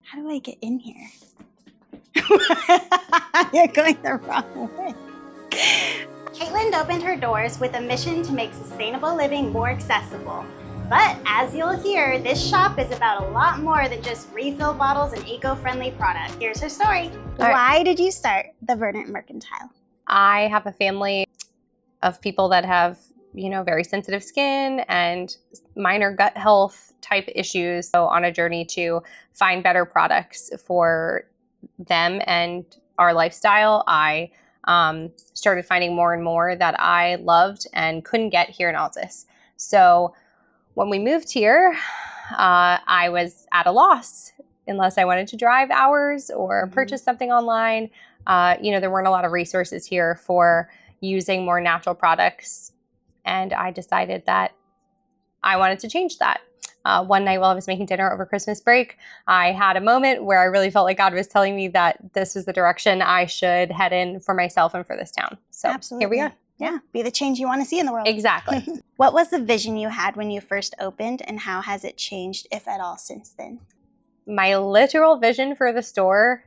How do I get in here? You're going the wrong way. Caitlin opened her doors with a mission to make sustainable living more accessible. But as you'll hear, this shop is about a lot more than just refill bottles and eco-friendly products. Here's her story. Why did you start the Verdant Mercantile? I have a family of people that have, very sensitive skin and minor gut health type issues. So on a journey to find better products for them and our lifestyle, I started finding more and more that I loved and couldn't get here in Altus. So when we moved here, I was at a loss unless I wanted to drive hours or purchase something online. There weren't a lot of resources here for using more natural products. And I decided that I wanted to change that. One night while I was making dinner over Christmas break, I had a moment where I really felt like God was telling me that this was the direction I should head in for myself and for this town. So Absolutely. Here we are. Yeah, be the change you want to see in the world. Exactly. What was the vision you had when you first opened, and how has it changed, if at all, since then? My literal vision for the store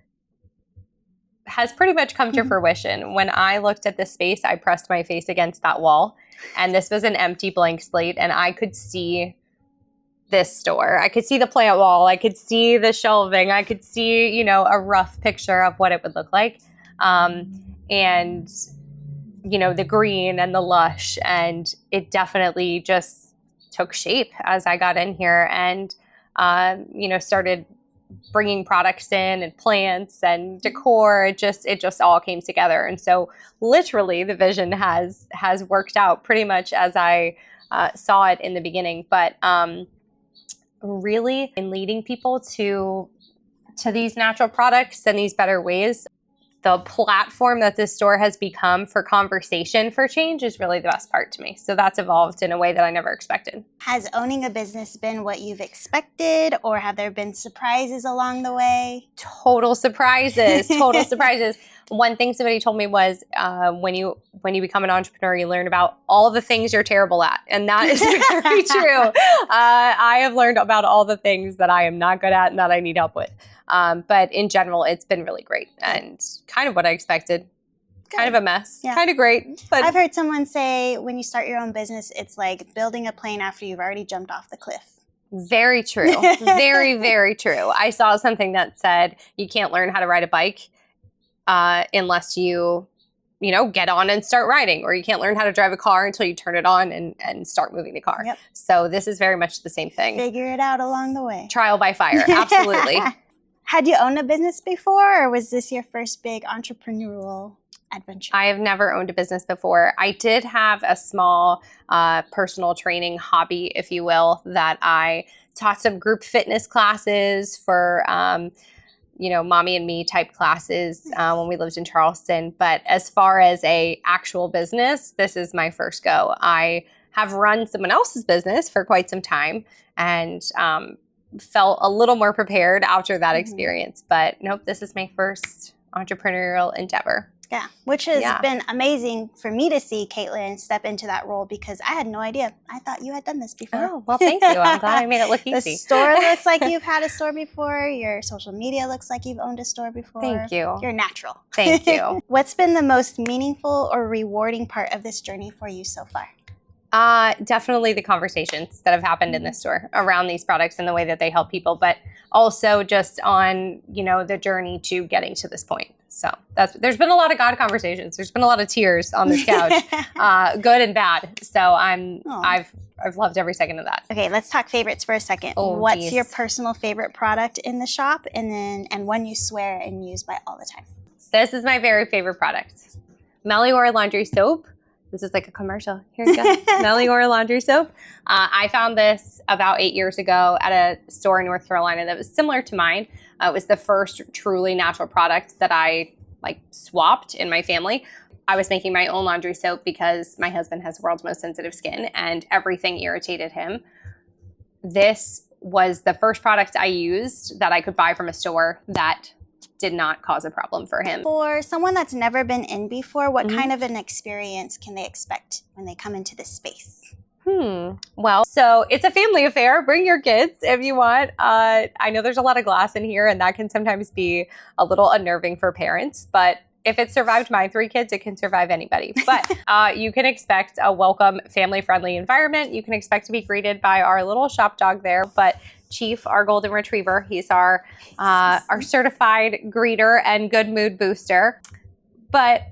has pretty much come to fruition. When I looked at this space, I pressed my face against that wall, and this was an empty blank slate, and I could see this store. I could see the plant wall. I could see the shelving. I could see, a rough picture of what it would look like. And the green and the lush, and it definitely just took shape as I got in here and, started bringing products in and plants and decor. It just all came together. And so literally the vision has worked out pretty much as I saw it in the beginning. But really in leading people to these natural products and these better ways, the platform that this store has become for conversation for change is really the best part to me. So that's evolved in a way that I never expected. Has owning a business been what you've expected, or have there been surprises along the way? Total surprises, total surprises. One thing somebody told me was when you become an entrepreneur, you learn about all the things you're terrible at. And that is very true. I have learned about all the things that I am not good at and that I need help with. But in general, it's been really great and kind of what I expected. Good. Kind of a mess, kind of great. But I've heard someone say when you start your own business, it's like building a plane after you've already jumped off the cliff. Very true. Very, very true. I saw something that said you can't learn how to ride a bike unless you get on and start riding, or you can't learn how to drive a car until you turn it on and start moving the car. Yep. So this is very much the same thing. Figure it out along the way. Trial by fire. Absolutely. Had you owned a business before, or was this your first big entrepreneurial adventure? I have never owned a business before. I did have a small personal training hobby, if you will, that I taught some group fitness classes for, mommy and me type classes when we lived in Charleston. But as far as a actual business, this is my first go. I have run someone else's business for quite some time and felt a little more prepared after that experience. But nope, this is my first entrepreneurial endeavor. Yeah, which has been amazing for me to see Caitlin step into that role, because I had no idea. I thought you had done this before. Oh, well, thank you. I'm glad I made it look easy. The store looks like you've had a store before. Your social media looks like you've owned a store before. Thank you. You're natural. Thank you. What's been the most meaningful or rewarding part of this journey for you so far? Definitely the conversations that have happened in this store around these products and the way that they help people, but also just on, the journey to getting to this point. So there's been a lot of God conversations. There's been a lot of tears on this couch, good and bad. So I've loved every second of that. Okay, let's talk favorites for a second. What's your personal favorite product in the shop, and one you swear and use by all the time? This is my very favorite product. Melior laundry soap. This is like a commercial. Here you go. Melior laundry soap. I found this about 8 years ago at a store in North Carolina that was similar to mine. It was the first truly natural product that I swapped in my family. I was making my own laundry soap because my husband has the world's most sensitive skin and everything irritated him. This was the first product I used that I could buy from a store that did not cause a problem for him. For someone that's never been in before, what kind of an experience can they expect when they come into this space? Well, so it's a family affair. Bring your kids if you want. I know there's a lot of glass in here, and that can sometimes be a little unnerving for parents, but if it survived my 3 kids, it can survive anybody. But you can expect a welcome, family-friendly environment. You can expect to be greeted by our little shop dog there, but Chief, our golden retriever, he's our certified greeter and good mood booster. But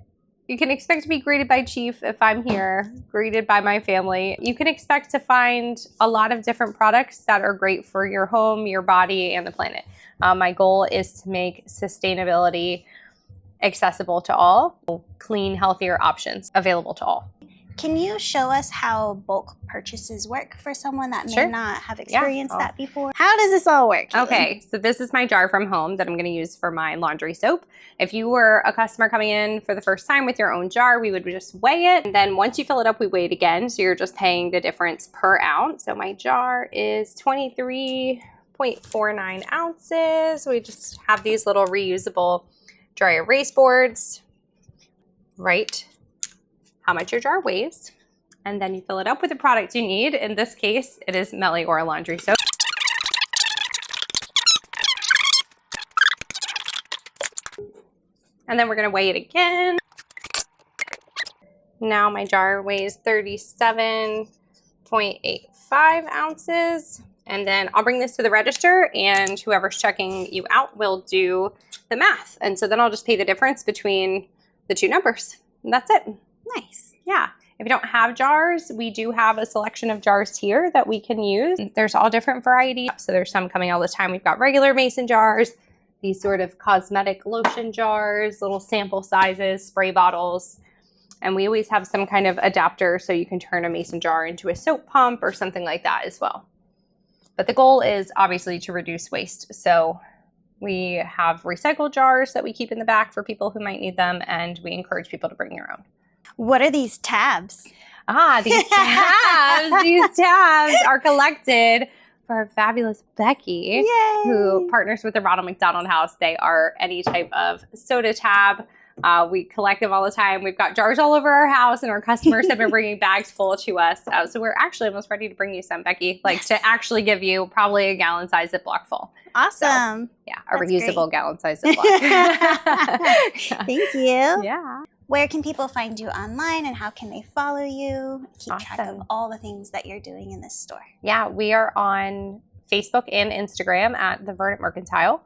you can expect to be greeted by Chief if I'm here, greeted by my family. You can expect to find a lot of different products that are great for your home, your body, and the planet. My goal is to make sustainability accessible to all, clean, healthier options available to all. Can you show us how bulk purchases work for someone that may not have experienced that before? How does this all work, Caitlin? Okay, so this is my jar from home that I'm going to use for my laundry soap. If you were a customer coming in for the first time with your own jar, we would just weigh it. And then once you fill it up, we weigh it again. So you're just paying the difference per ounce. So my jar is 23.49 ounces. We just have these little reusable dry erase boards. Write how much your jar weighs, and then you fill it up with the product you need. In this case, it is Melly or laundry soap. And then we're gonna weigh it again. Now my jar weighs 37.85 ounces. And then I'll bring this to the register, and whoever's checking you out will do the math. And so then I'll just pay the difference between the 2 numbers. And that's it. Nice. Yeah. If you don't have jars, we do have a selection of jars here that we can use. There's all different varieties. So there's some coming all the time. We've got regular mason jars, these sort of cosmetic lotion jars, little sample sizes, spray bottles. And we always have some kind of adapter so you can turn a mason jar into a soap pump or something like that as well. But the goal is obviously to reduce waste. So we have recycled jars that we keep in the back for people who might need them, and we encourage people to bring their own. What are these tabs? These tabs. These tabs are collected for our fabulous Becky, Yay! Who partners with the Ronald McDonald House. They are any type of soda tab. We collect them all the time. We've got jars all over our house, and our customers have been bringing bags full to us. So we're actually almost ready to bring you some, Becky, to actually give you probably a gallon size Ziploc full. Awesome. So, yeah, a reusable gallon size Ziploc. Thank you. Yeah. Where can people find you online, and how can they follow you? Keep track of all the things that you're doing in this store. Yeah, we are on Facebook and Instagram at the Verdant Mercantile.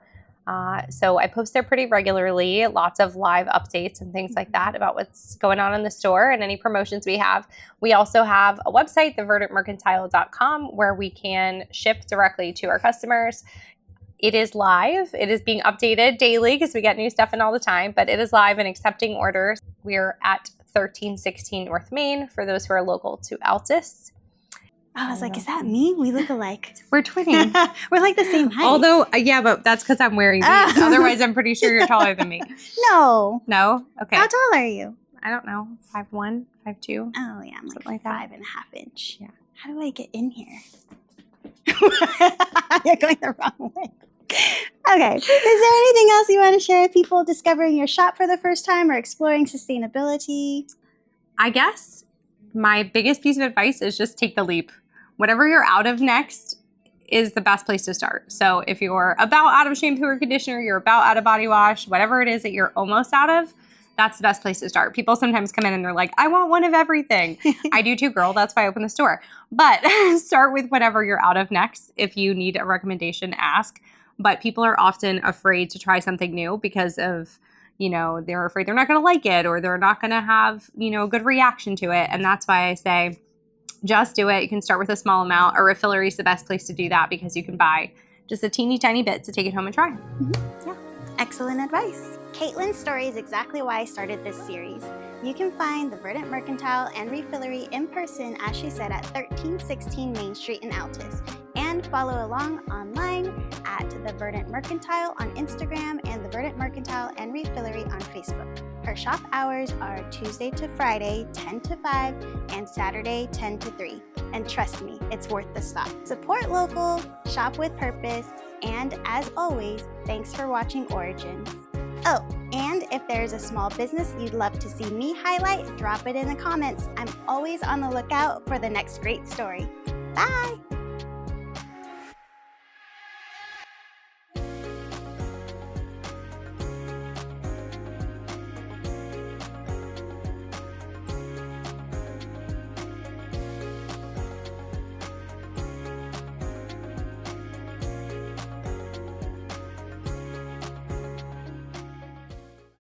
So I post there pretty regularly, lots of live updates and things like that about what's going on in the store and any promotions we have. We also have a website, theverdantmercantile.com, where we can ship directly to our customers. It is live. It is being updated daily because we get new stuff in all the time, but it is live and accepting orders. We're at 1316 North Main for those who are local to Altus. I was like, is that me? We look alike. We're twinning. We're like the same height. Although, yeah, but that's because I'm wearing these. Otherwise, I'm pretty sure you're taller than me. No. No? Okay. How tall are you? I don't know. 5'1", 5'2". Oh, yeah. I'm like 5.5 inch. Yeah. How do I get in here? You're going the wrong way. Okay. Is there anything else you want to share with people discovering your shop for the first time or exploring sustainability? I guess my biggest piece of advice is just take the leap. Whatever you're out of next is the best place to start. So if you're about out of shampoo or conditioner, you're about out of body wash, whatever it is that you're almost out of, that's the best place to start. People sometimes come in and they're like, I want one of everything. I do too, girl. That's why I opened the store. But start with whatever you're out of next. If you need a recommendation, ask. But people are often afraid to try something new because of, they're afraid they're not going to like it or they're not going to have, a good reaction to it. And that's why I say, just do it. You can start with a small amount. A refillery is the best place to do that because you can buy just a teeny tiny bit to take it home and try. Mm-hmm. Yeah. Excellent advice. Caitlin's story is exactly why I started this series. You can find the Verdant Mercantile and Refillery in person, as she said, at 1316 Main Street in Altus. And follow along online at the Verdant Mercantile on Instagram and the Verdant Mercantile and Refillery on Facebook. Her shop hours are Tuesday to Friday, 10 to 5, and Saturday, 10 to 3. And trust me, it's worth the stop. Support local, shop with purpose, and as always, thanks for watching Origins. Oh, and if there's a small business you'd love to see me highlight, drop it in the comments. I'm always on the lookout for the next great story. Bye!